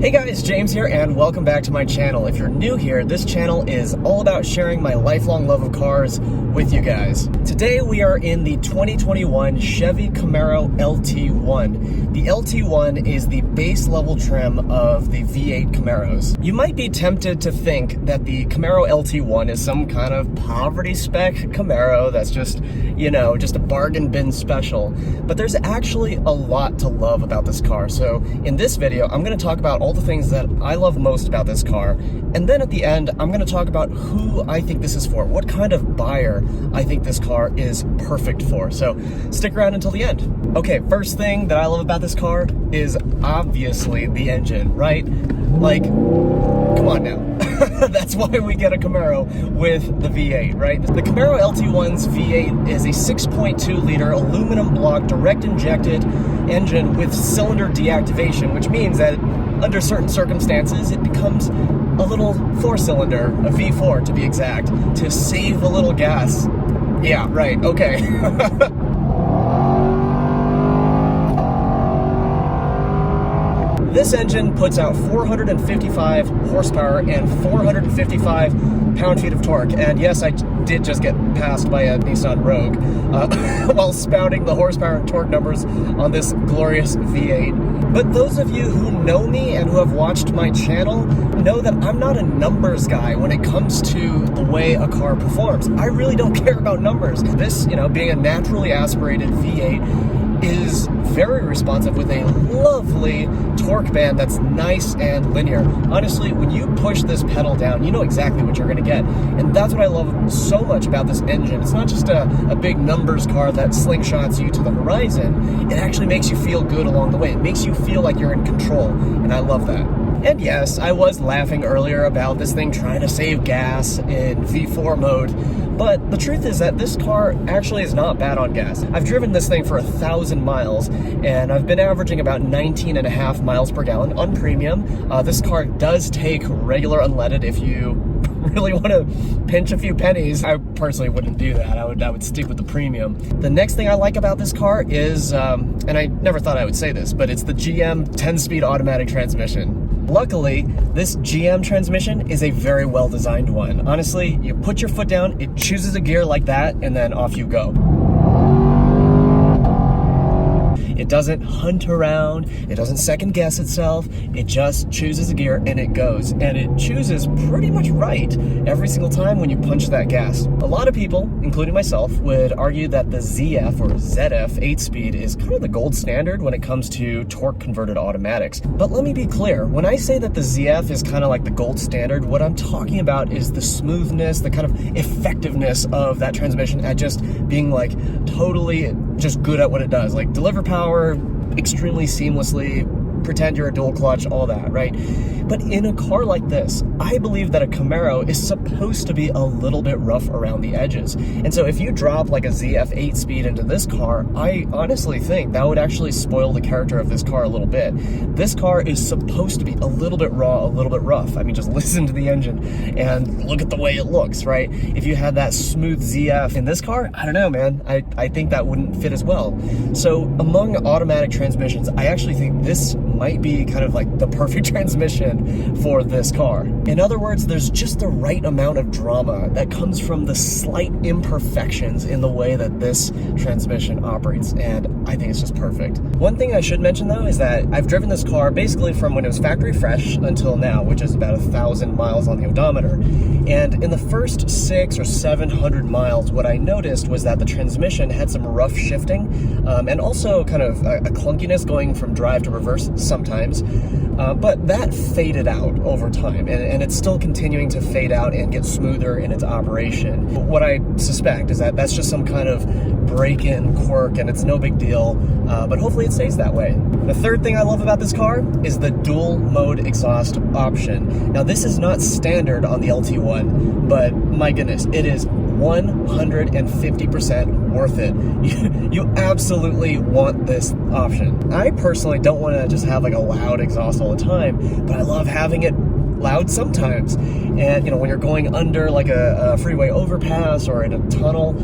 Hey guys, James here, and welcome back to my channel. If you're new here, this channel is all about sharing my lifelong love of cars with you guys. Today we are in the 2021 Chevy Camaro LT1. The LT1 is the base level trim of the V8 Camaros. You might be tempted to think that the Camaro LT1 is some kind of poverty spec Camaro that's just, you know, just a bargain bin special. But there's actually a lot to love about this car. So in this video, I'm going to talk about all the things that I love most about this car, and then at the end I'm going to talk about who I think this is for, what kind of buyer I think this car is perfect for. So stick around until the end. Okay, first thing that I love about this car is obviously the engine, right? Like, come on now. That's why we get a Camaro with the V8, right? The Camaro LT1's V8 is a 6.2 liter aluminum block direct injected engine with cylinder deactivation, which means that under certain circumstances, it becomes a little four-cylinder, a V4 to be exact, to save a little gas. Yeah, right, okay. This engine puts out 455 horsepower and 455 pound-feet of torque. And yes, I did just get passed by a Nissan Rogue while spouting the horsepower and torque numbers on this glorious V8. But those of you who know me and who have watched my channel know that I'm not a numbers guy when it comes to the way a car performs. I really don't care about numbers. This, you know, being a naturally aspirated V8, is very responsive with a lovely torque band that's nice and linear. Honestly, when you push this pedal down, you know exactly what you're going to get. And that's what I love so much about this engine. It's not just a big numbers car that slingshots you to the horizon. It actually makes you feel good along the way. It makes you feel like you're in control, and I love that. And yes, I was laughing earlier about this thing trying to save gas in V4 mode, but the truth is that this car actually is not bad on gas. I've driven this thing for 1,000 miles, and I've been averaging about 19.5 miles per gallon on premium. This car does take regular unleaded if you really want to pinch a few pennies. I personally wouldn't do that. I would stick with the premium. The next thing I like about this car is, and I never thought I would say this, but it's the GM 10-speed automatic transmission. Luckily, this GM transmission is a very well-designed one. Honestly, you put your foot down, it chooses a gear like that, and then off you go. It doesn't hunt around, it doesn't second guess itself, it just chooses a gear and it goes. And it chooses pretty much right every single time when you punch that gas. A lot of people, including myself, would argue that the ZF or ZF 8-speed is kind of the gold standard when it comes to torque converted automatics. But let me be clear, when I say that the ZF is kind of like the gold standard, what I'm talking about is the smoothness, the kind of effectiveness of that transmission at just being like totally just good at what it does. Like deliver power extremely seamlessly, pretend you're a dual clutch, all that, right? But in a car like this, I believe that a Camaro is supposed to be a little bit rough around the edges. And so if you drop like a ZF 8-speed into this car, I honestly think that would actually spoil the character of this car a little bit. This car is supposed to be a little bit raw, a little bit rough. I mean, just listen to the engine and look at the way it looks, right? If you had that smooth ZF in this car, I don't know, man. I think that wouldn't fit as well. So among automatic transmissions, I actually think this might be kind of like the perfect transmission for this car. In other words, there's just the right amount of drama that comes from the slight imperfections in the way that this transmission operates, and I think it's just perfect. One thing I should mention though is that I've driven this car basically from when it was factory fresh until now, which is about 1,000 miles on the odometer. And in the first 600 or 700 miles, what I noticed was that the transmission had some rough shifting, and also kind of a clunkiness going from drive to reverse sometimes, but that faded out over time, and it's still continuing to fade out and get smoother in its operation. But what I suspect is that that's just some kind of break-in quirk, and it's no big deal, but hopefully it stays that way. The third thing I love about this car is the dual mode exhaust option. Now, this is not standard on the LT1, but my goodness, it is 150% worth it. You absolutely want this option. I personally don't want to just have like a loud exhaust all the time, but I love having it loud sometimes. And when you're going under like a freeway overpass or in a tunnel,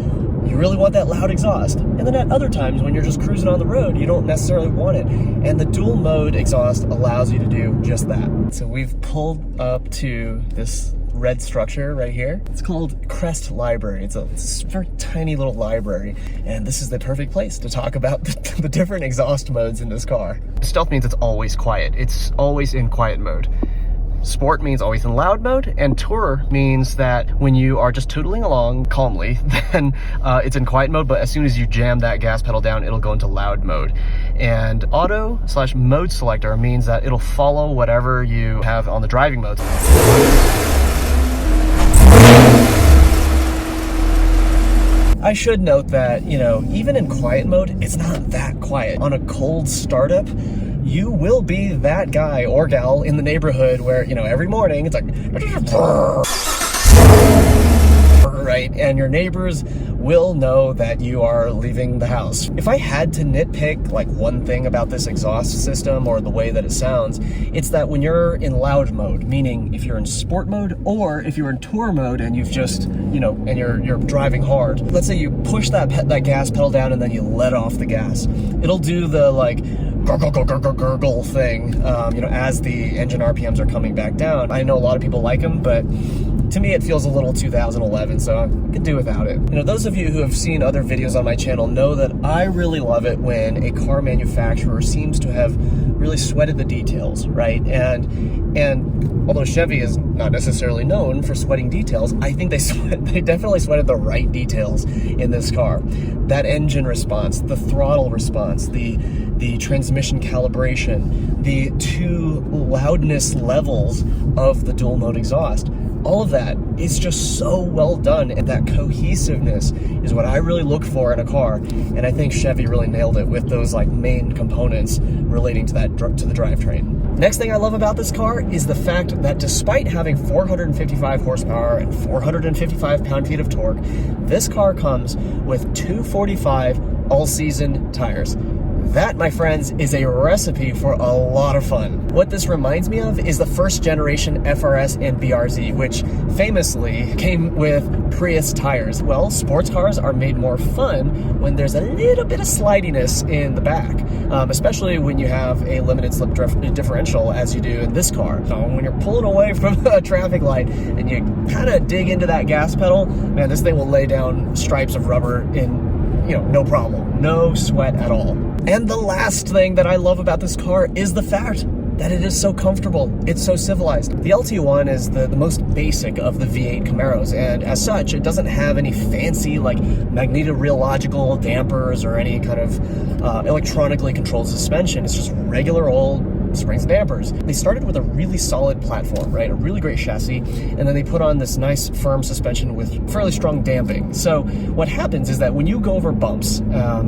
you really want that loud exhaust. And then at other times when you're just cruising on the road, you don't necessarily want it. And the dual mode exhaust allows you to do just that. So we've pulled up to this red structure right here. It's called Crest Library. It's a very tiny little library, and this is the perfect place to talk about the different exhaust modes in this car. Stealth means it's always quiet. It's always in quiet mode. Sport means always in loud mode, and Tour means that when you are just tootling along calmly, then it's in quiet mode, but as soon as you jam that gas pedal down, it'll go into loud mode. And auto/mode selector means that it'll follow whatever you have on the driving modes. I should note that, even in quiet mode, it's not that quiet. On a cold startup, you will be that guy or gal in the neighborhood where, every morning it's like, right? And your neighbors will know that you are leaving the house. If I had to nitpick like one thing about this exhaust system or the way that it sounds, it's that when you're in loud mode, meaning if you're in sport mode or if you're in tour mode and you've just, and you're driving hard. Let's say you push that gas pedal down and then you let off the gas. It'll do the like gurgle thing, as the engine RPMs are coming back down. I know a lot of people like them, but to me, it feels a little 2011, so I could do without it. Those of you who have seen other videos on my channel know that I really love it when a car manufacturer seems to have really sweated the details, right? And although Chevy is not necessarily known for sweating details, I think they definitely sweated the right details in this car. That engine response, the throttle response, the transmission calibration, the two loudness levels of the dual mode exhaust. All of that is just so well done, and that cohesiveness is what I really look for in a car, and I think Chevy really nailed it with those like main components relating to the drivetrain. Next thing I love about this car is the fact that despite having 455 horsepower and 455 pound-feet of torque, this car comes with 245 all-season tires. That, my friends, is a recipe for a lot of fun. What this reminds me of is the first generation FRS and BRZ, which famously came with Prius tires. Well, sports cars are made more fun when there's a little bit of slidiness in the back, especially when you have a limited slip differential as you do in this car. So when you're pulling away from a traffic light and you kind of dig into that gas pedal, man, this thing will lay down stripes of rubber in no problem, no sweat at all. And the last thing that I love about this car is the fact that it is so comfortable. It's so civilized. The LT1 is the most basic of the V8 Camaros, and as such, it doesn't have any fancy like magnetorheological dampers or any kind of electronically controlled suspension. It's just regular old springs and dampers. They started with a really solid platform, right? A really great chassis, and then they put on this nice firm suspension with fairly strong damping. So what happens is that when you go over bumps,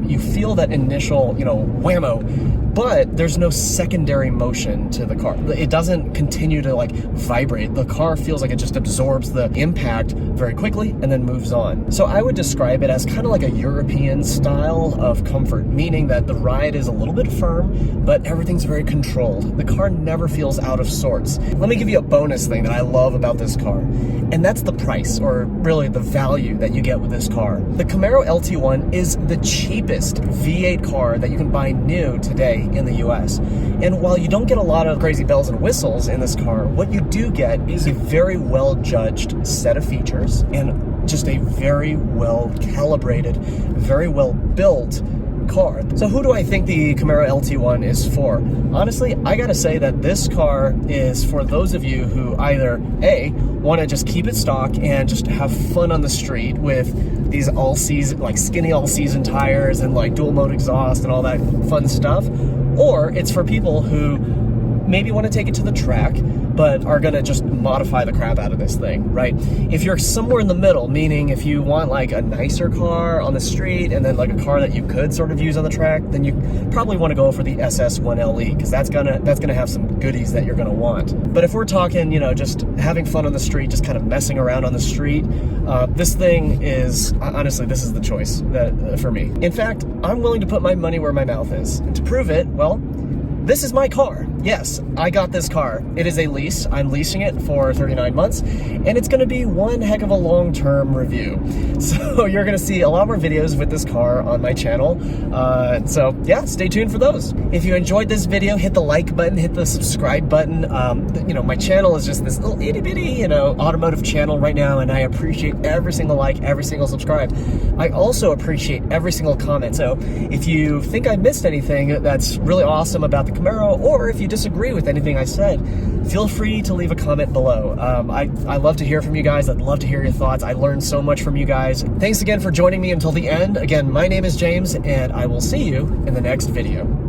you feel that initial, whammo, but there's no secondary motion to the car. It doesn't continue to like vibrate. The car feels like it just absorbs the impact very quickly and then moves on. So I would describe it as kind of like a European style of comfort, meaning that the ride is a little bit firm, but everything's very controlled. The car never feels out of sorts. Let me give you a bonus thing that I love about this car, and that's the price, or really the value that you get with this car. The Camaro LT1 is the cheapest V8 car that you can buy new today in the US. And while you don't get a lot of crazy bells and whistles in this car, what you do get is a very well judged set of features and just a very well calibrated, very well built car. So who do I think the Camaro LT1 is for? Honestly, I gotta say that this car is for those of you who either A, want to just keep it stock and just have fun on the street with these all-season, like skinny all-season tires and like dual mode exhaust and all that fun stuff, or it's for people who maybe want to take it to the track but are gonna just modify the crap out of this thing, right? If you're somewhere in the middle, meaning if you want like a nicer car on the street and then like a car that you could sort of use on the track, then you probably want to go for the SS1LE, because that's gonna have some goodies that you're gonna want. But if we're talking, just having fun on the street, just kind of messing around on the street, this thing is, honestly, this is the choice for me. In fact, I'm willing to put my money where my mouth is. And to prove it, well, this is my car. yes, I got this car. It is a lease. I'm leasing it for 39 months, and it's going to be one heck of a long-term review. So you're going to see a lot more videos with this car on my channel. So yeah, stay tuned for those. If you enjoyed this video, hit the like button, hit the subscribe button. You know, my channel is just this little itty bitty, you know, automotive channel right now, and I appreciate every single like, every single subscribe. I also appreciate every single comment. So if you think I missed anything that's really awesome about the Camaro, or if you disagree with anything I said, feel free to leave a comment below. I love to hear from you guys. I'd love to hear your thoughts. I learned so much from you guys. Thanks again for joining me until the end. Again, my name is James, and I will see you in the next video.